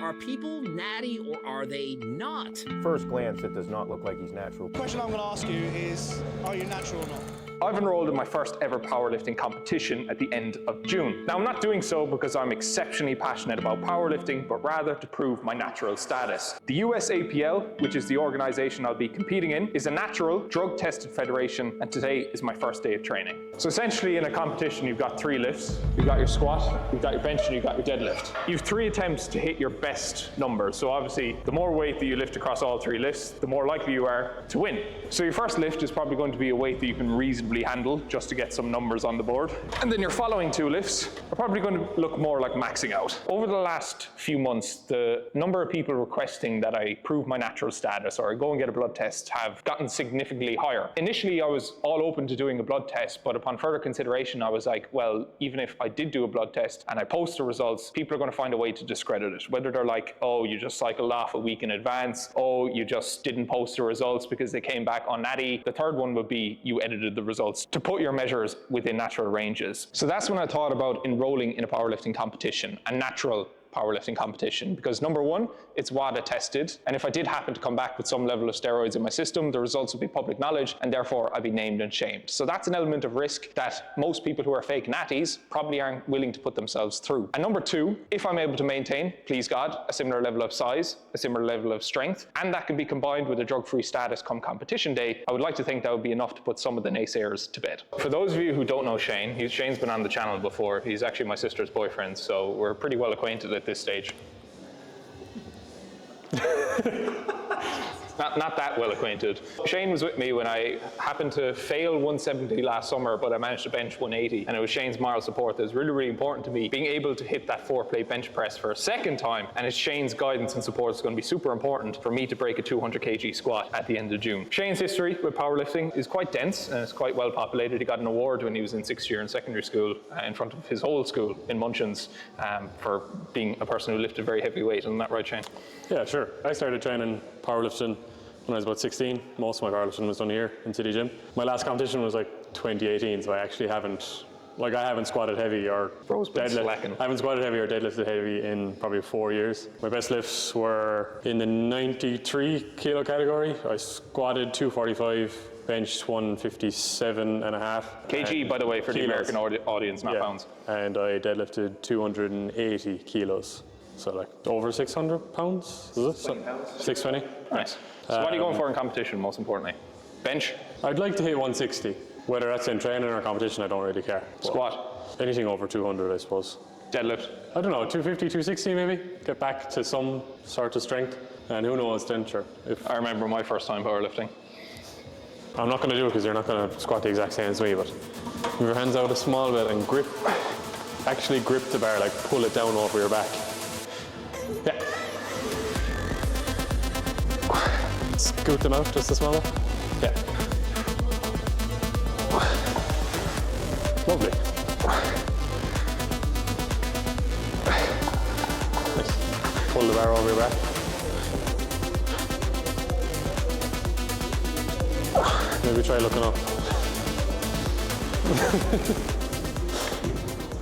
Are people natty or are they not? First glance, it does not look like he's natural. The question I'm going to ask you is, are you natural or not? I've enrolled in my first ever powerlifting competition at the end of June. Now, I'm not doing so because I'm exceptionally passionate about powerlifting, but rather to prove my natural status. The USAPL, which is the organization I'll be competing in, is a natural, drug-tested federation, and today is my first day of training. So essentially in a competition, you've got 3 lifts. You've got your squat, you've got your bench, and you've got your deadlift. You've 3 attempts to hit your best number. So obviously, the more weight that you lift across all 3 lifts, the more likely you are to win. So your first lift is probably going to be a weight that you can reasonably handle just to get some numbers on the board. And then your following 2 lifts are probably going to look more like maxing out. Over the last few months, the number of people requesting that I prove my natural status or go and get a blood test have gotten significantly higher. Initially, I was all open to doing a blood test, but upon further consideration, I was like, well, even if I did do a blood test and I post the results, people are going to find a way to discredit it. Whether they're like, oh, you just cycled off a week in advance, oh, you just didn't post the results because they came back on natty. The third one would be you edited the results to put your measures within natural ranges. So that's when I thought about enrolling in a powerlifting competition, a natural powerlifting competition, because number one, it's WADA tested, and if I did happen to come back with some level of steroids in my system, the results would be public knowledge, and therefore I'd be named and shamed. So that's an element of risk that most people who are fake natties probably aren't willing to put themselves through. And number two, if I'm able to maintain, please God, a similar level of size, a similar level of strength, and that can be combined with a drug-free status come competition day, I would like to think that would be enough to put some of the naysayers to bed. For those of you who don't know Shane, Shane's been on the channel before. He's actually my sister's boyfriend, so we're pretty well acquainted at this stage. Not that well acquainted. Shane was with me when I happened to fail 170 last summer, but I managed to bench 180, and it was Shane's moral support that was really, really important to me. Being able to hit that 4-plate bench press for a second time, and it's Shane's guidance and support is going to be super important for me to break a 200 kg squat at the end of June. Shane's history with powerlifting is quite dense, and it's quite well populated. He got an award when he was in 6th year in secondary school in front of his whole school in Munchins for being a person who lifted very heavy weight. Isn't that right, Shane? Yeah, sure. I started training powerlifting when I was about 16. Most of my powerlifting was done here in City Gym. My last competition was like 2018, so I actually haven't squatted heavy or deadlifted. I haven't squatted heavy or deadlifted heavy in probably 4 years. My best lifts were in the 93 kilo category. I squatted 245, benched 157.5 kg, by the way, for kilos. The American audience, not pounds. And I deadlifted 280 kilos. So like over 600 pounds, is it? 20 pounds. 620. Nice. So what are you going for in competition, most importantly? Bench? I'd like to hit 160. Whether that's in training or competition, I don't really care. Squat? Anything over 200, I suppose. Deadlift? I don't know, 250, 260 maybe? Get back to some sort of strength. And who knows then, sure. I remember my first time powerlifting. I'm not going to do it because you're not going to squat the exact same as me, but move your hands out a small bit and grip. Actually grip the bar, like pull it down over your back. Yeah. Scoot them out just a small bit. Yeah. Lovely. Nice. Pull the bar over your back. Maybe try looking up.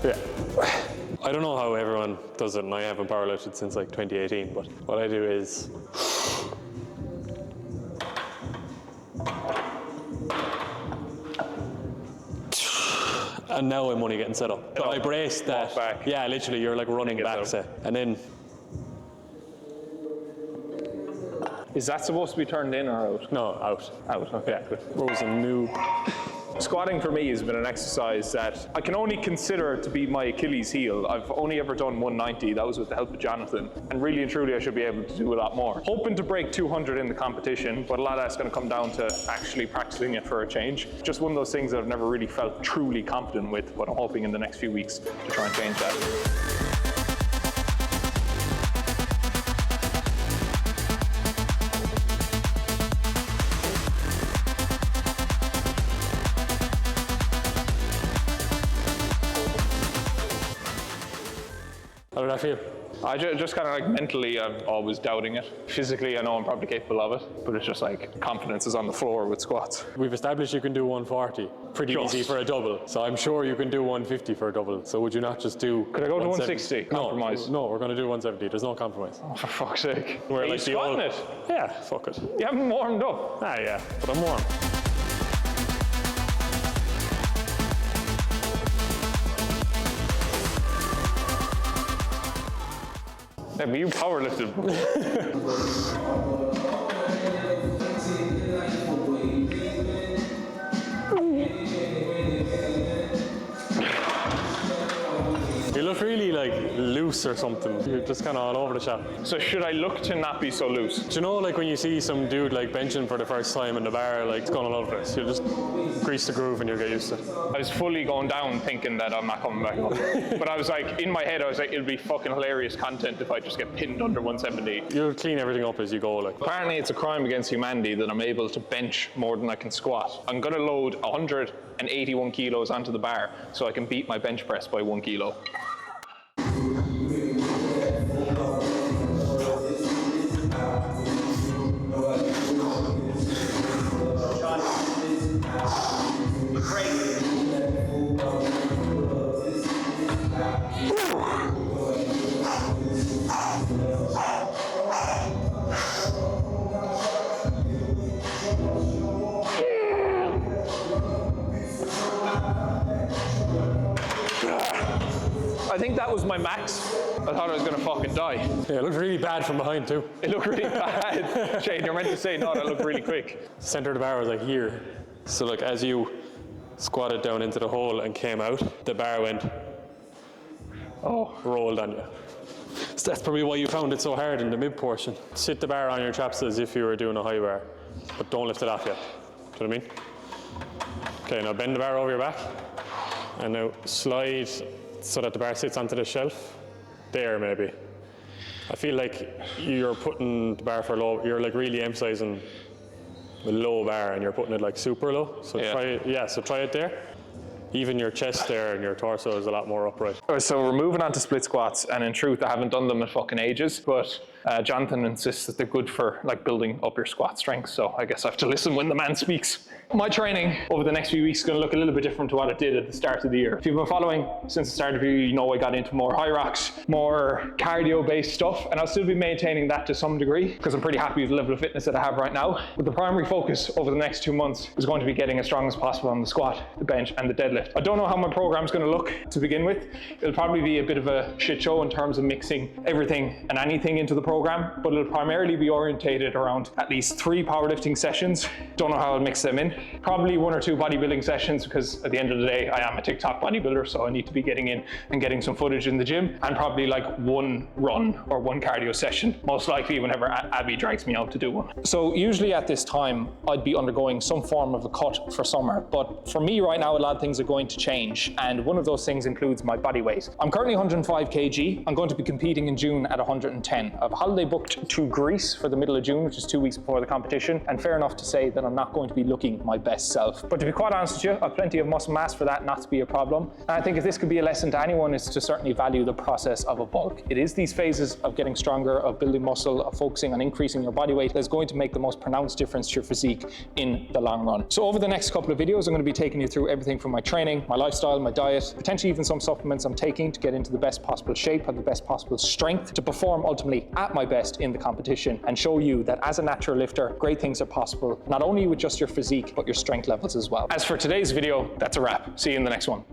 Yeah. I don't know how everyone does it, and I haven't powerlifted since like 2018, but what I do is and now I'm only getting set up. But I brace that. Back. Yeah, literally, you're like running back, say. And then. Is that supposed to be turned in or out? No, out. Out, okay, Yeah. good. Rose and noob. Squatting for me has been an exercise that I can only consider to be my Achilles heel. I've only ever done 190, that was with the help of Jonathan. And really and truly I should be able to do a lot more. Hoping to break 200 in the competition, but a lot of that's going to come down to actually practicing it for a change. Just one of those things that I've never really felt truly confident with, but I'm hoping in the next few weeks to try and change that. How did that feel? I just kind of like mentally, I'm always doubting it. Physically, I know I'm probably capable of it, but it's just like confidence is on the floor with squats. We've established you can do 140. Pretty easy for a double. So I'm sure you can do 150 for a double. So would you not just do... Could I go to 160? Compromise? No, we're going to do 170. There's no compromise. Oh, for fuck's sake. We're Are like you squatting it? Yeah, fuck it. You haven't warmed up. Ah, yeah, but I'm warm. Yeah, but you powerlifted. You look really like loose or something. You're just kind of all over the shop. So should I look to not be so loose? Do you know, like when you see some dude like benching for the first time in the bar, like it's going all over the place. You'll just grease the groove and you'll get used to it. I was fully going down thinking that I'm not coming back up. But I was like, in my head, I was like, it'll be fucking hilarious content if I just get pinned under 170. You'll clean everything up as you go. Like. Apparently it's a crime against humanity that I'm able to bench more than I can squat. I'm gonna load 181 kilos onto the bar so I can beat my bench press by 1 kilo. I think that was my max. I thought I was gonna fucking die. Yeah, it looked really bad from behind too. It looked really bad. Shane, you're meant to say, no, that looked really quick. The center of the bar was like here. So like as you squatted down into the hole and came out, the bar went, rolled on you. So that's probably why you found it so hard in the mid portion. Sit the bar on your traps as if you were doing a high bar, but don't lift it off yet. Do you know what I mean? Okay, now bend the bar over your back, and now slide so that the bar sits onto the shelf. There, maybe. I feel like you're putting the bar for low, you're like really emphasizing the low bar and you're putting it like super low. So try it there. Even your chest there and your torso is a lot more upright. So we're moving on to split squats, and in truth, I haven't done them in fucking ages, but Jonathan insists that they're good for like building up your squat strength, so I guess I have to listen when the man speaks. My training over the next few weeks is going to look a little bit different to what it did at the start of the year. If you've been following since the start of the year, you know I got into more high rocks, more cardio-based stuff, and I'll still be maintaining that to some degree because I'm pretty happy with the level of fitness that I have right now. But the primary focus over the next 2 months is going to be getting as strong as possible on the squat, the bench, and the deadlift. I don't know how my program's going to look to begin with. It'll probably be a bit of a shit show in terms of mixing everything and anything into the program, but it'll primarily be orientated around at least 3 powerlifting sessions. Don't know how I'll mix them in. Probably 1 or 2 bodybuilding sessions because at the end of the day, I am a TikTok bodybuilder, so I need to be getting in and getting some footage in the gym, and probably like 1 run or 1 cardio session, most likely whenever Abby drags me out to do one. So usually at this time, I'd be undergoing some form of a cut for summer, but for me right now, a lot of things are going to change, and one of those things includes my body weight. I'm currently 105 kg. I'm going to be competing in June at 110. I have a holiday booked to Greece for the middle of June, which is 2 weeks before the competition, and fair enough to say that I'm not going to be looking my best self. But to be quite honest with you, I have plenty of muscle mass for that not to be a problem. And I think if this could be a lesson to anyone, is to certainly value the process of a bulk. It is these phases of getting stronger, of building muscle, of focusing on increasing your body weight that's going to make the most pronounced difference to your physique in the long run. So over the next couple of videos, I'm going to be taking you through everything from my training, my lifestyle, my diet, potentially even some supplements I'm taking to get into the best possible shape, have the best possible strength to perform ultimately at my best in the competition, and show you that as a natural lifter, great things are possible, not only with just your physique, but your strength levels as well. As for today's video, that's a wrap. See you in the next one.